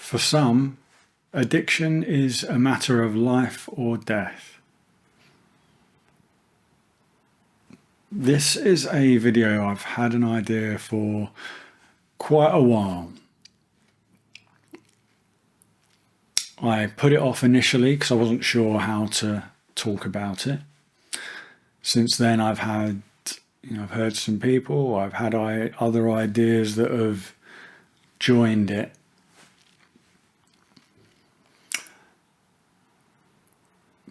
For some, addiction is a matter of life or death. This is a video I've had an idea for quite a while. I put it off initially because I wasn't sure how to talk about it. Since then, I've heard some people, I've had other ideas that have joined it.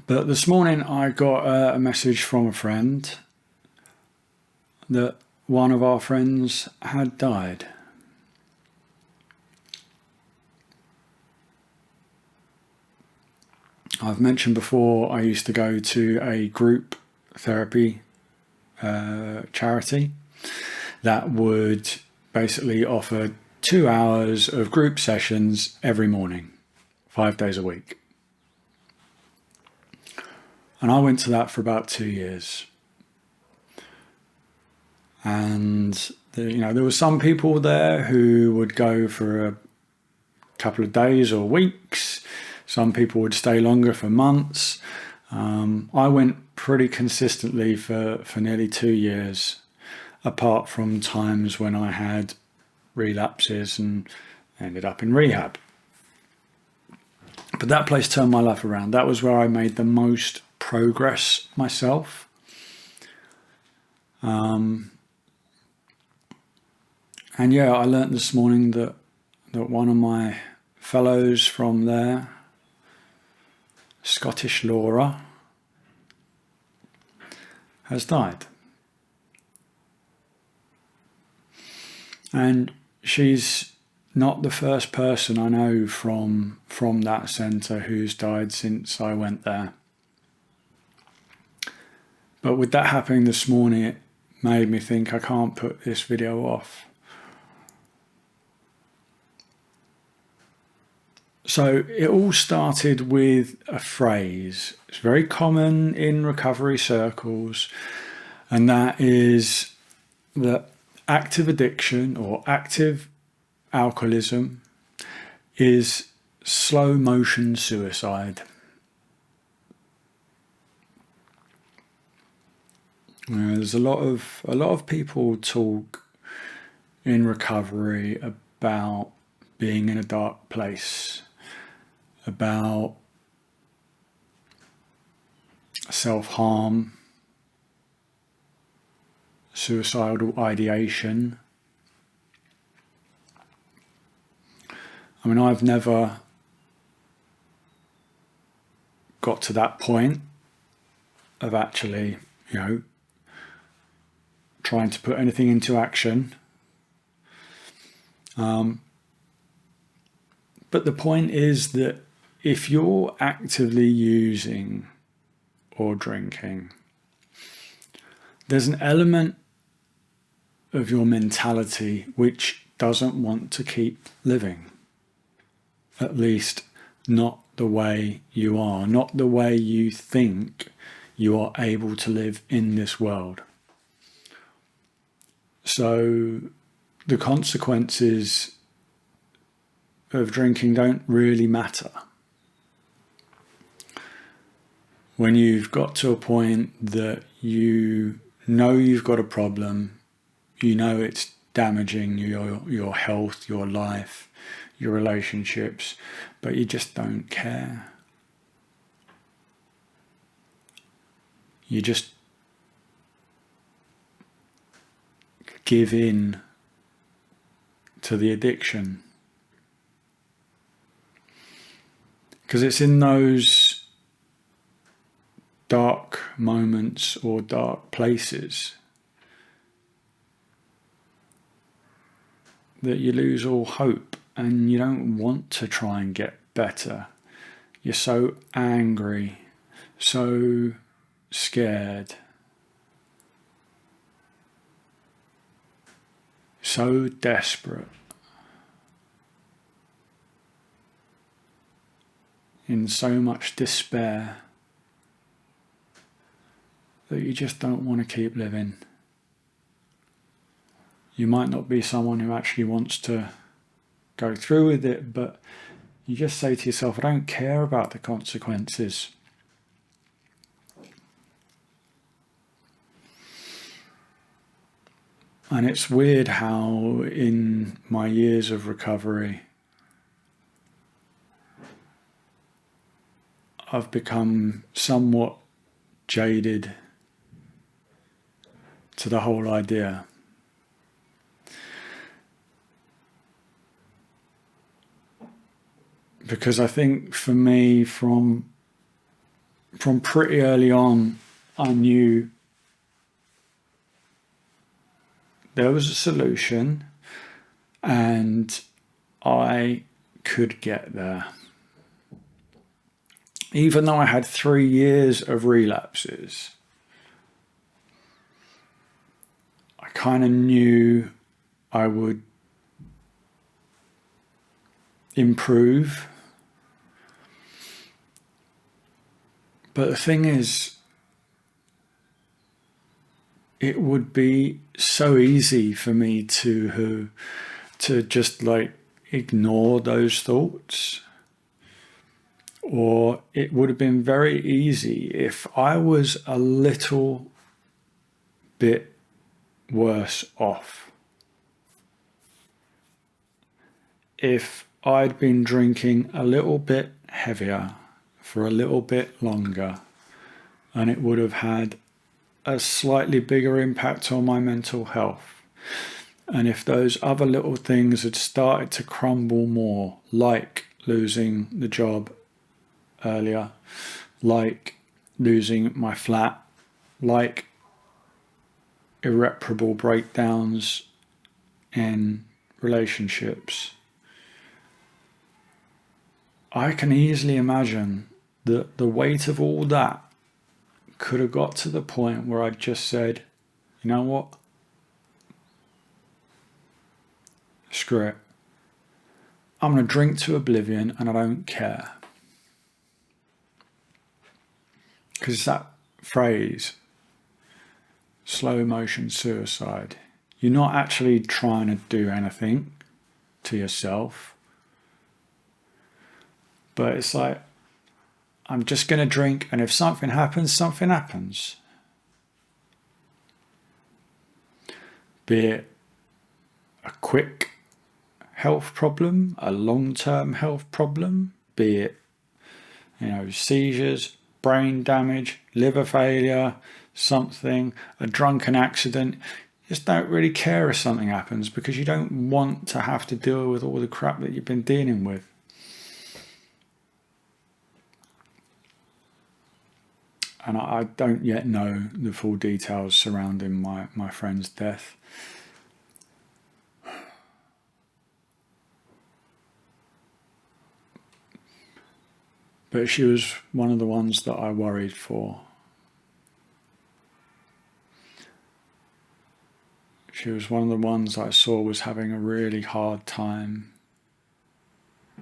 But this morning I got a message from a friend that one of our friends had died. I've mentioned before I used to go to a group therapy charity that would basically offer 2 hours of group sessions every morning, 5 days a week. And I went to that for about 2 years. And there were some people there who would go for a couple of days or weeks. Some people would stay longer for months. I went pretty consistently for nearly 2 years, apart from times when I had relapses and ended up in rehab. But that place turned my life around. That was where I made the most progress myself. And yeah, I learnt this morning that one of my fellows from there, Scottish Laura, has died. And she's not the first person I know from that centre who's died since I went there. But with that happening this morning, it made me think I can't put this video off. So it all started with a phrase. It's very common in recovery circles, and that is that active addiction or active alcoholism is slow motion suicide. There's a lot of people talk in recovery about being in a dark place, about self-harm, suicidal ideation. I mean, I've never got to that point of actually, trying to put anything into action. But the point is that if you're actively using or drinking, there's an element of your mentality which doesn't want to keep living. At least not the way you are, not the way you think you are able to live in this world. So the consequences of drinking don't really matter. When you've got to a point that you know you've got a problem, you know it's damaging your health, your life, your relationships, but you just don't care. You just give in to the addiction. Because it's in those dark moments or dark places that you lose all hope and you don't want to try and get better. You're so angry, so scared, so desperate, in so much despair that you just don't want to keep living. You might not be someone who actually wants to go through with it, but You just say to yourself, I don't care about the consequences. And it's weird how in my years of recovery, I've become somewhat jaded to the whole idea. Because I think for me, from pretty early on, I knew there was a solution and I could get there. Even though I had 3 years of relapses, I kind of knew I would improve. But the thing is, it would be so easy for me to just like ignore those thoughts. Or it would have been very easy if I was a little bit worse off. If I'd been drinking a little bit heavier for a little bit longer, and it would have had a slightly bigger impact on my mental health. And if those other little things had started to crumble more, like losing the job earlier, like losing my flat, like irreparable breakdowns in relationships, I can easily imagine that the weight of all that could have got to the point where I'd just said, you know what? Screw it. I'm going to drink to oblivion and I don't care. Because that phrase, slow motion suicide, you're not actually trying to do anything to yourself. But it's like, I'm just going to drink, and if something happens, something happens. Be it a quick health problem, a long-term health problem, be it, seizures, brain damage, liver failure, something, a drunken accident. You just don't really care if something happens because you don't want to have to deal with all the crap that you've been dealing with. And I don't yet know the full details surrounding my friend's death. But she was one of the ones that I worried for. She was one of the ones I saw was having a really hard time.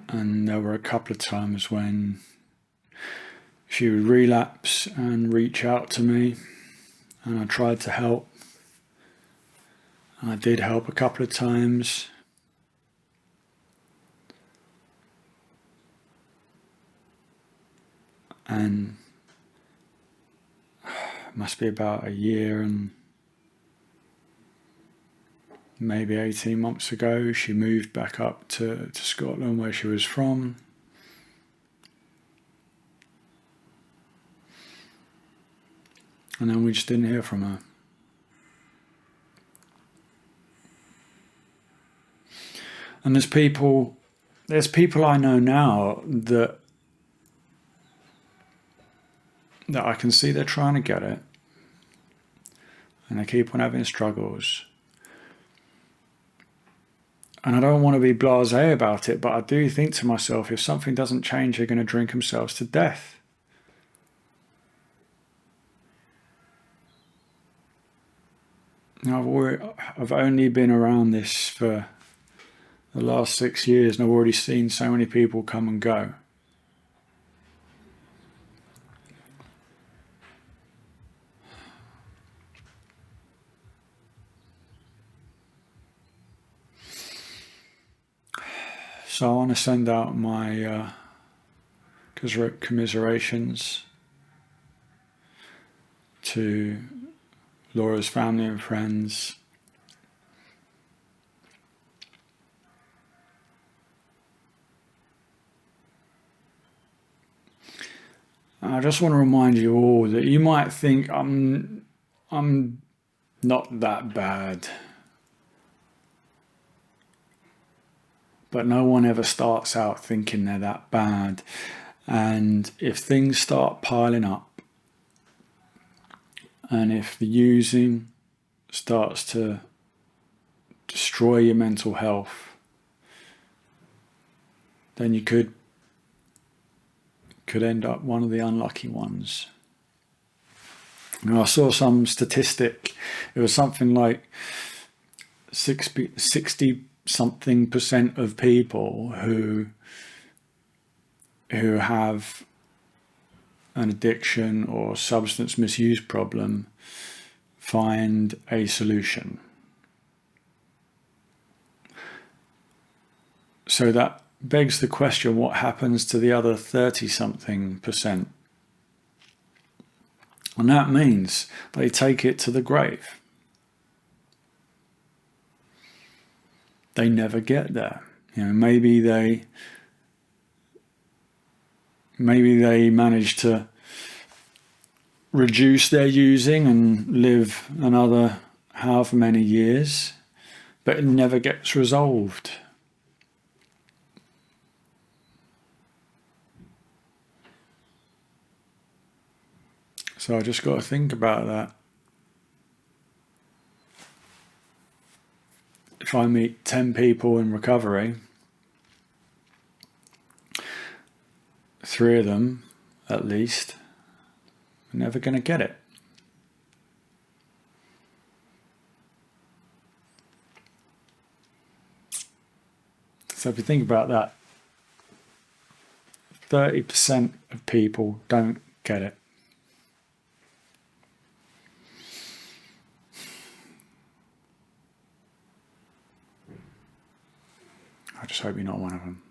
And there were a couple of times when she would relapse and reach out to me, and I tried to help. And I did help a couple of times. And it must be about a year and maybe 18 months ago, she moved back up to Scotland, where she was from. And then we just didn't hear from her. And there's people I know now that I can see they're trying to get it. And they keep on having struggles. And I don't want to be blasé about it, but I do think to myself, if something doesn't change, they're going to drink themselves to death. Now, I've only been around this for the last 6 years, and I've already seen so many people come and go. So I want to send out my commiserations to Laura's family and friends. I just want to remind you all that you might think I'm not that bad. But no one ever starts out thinking they're that bad. And if things start piling up, and if the using starts to destroy your mental health, then you could end up one of the unlucky ones. Now, I saw some statistic. It was something like 60-something% of people who have an addiction or substance misuse problem find a solution. So that begs the question, what happens to the other 30-something%? And that means they take it to the grave. They never get there. Maybe they manage to reduce their using and live another however many years, but it never gets resolved. So I just got to think about that. If I meet 10 people in recovery, 3 of them, at least, are never going to get it. So if you think about that, 30% of people don't get it. I just hope you're not one of them.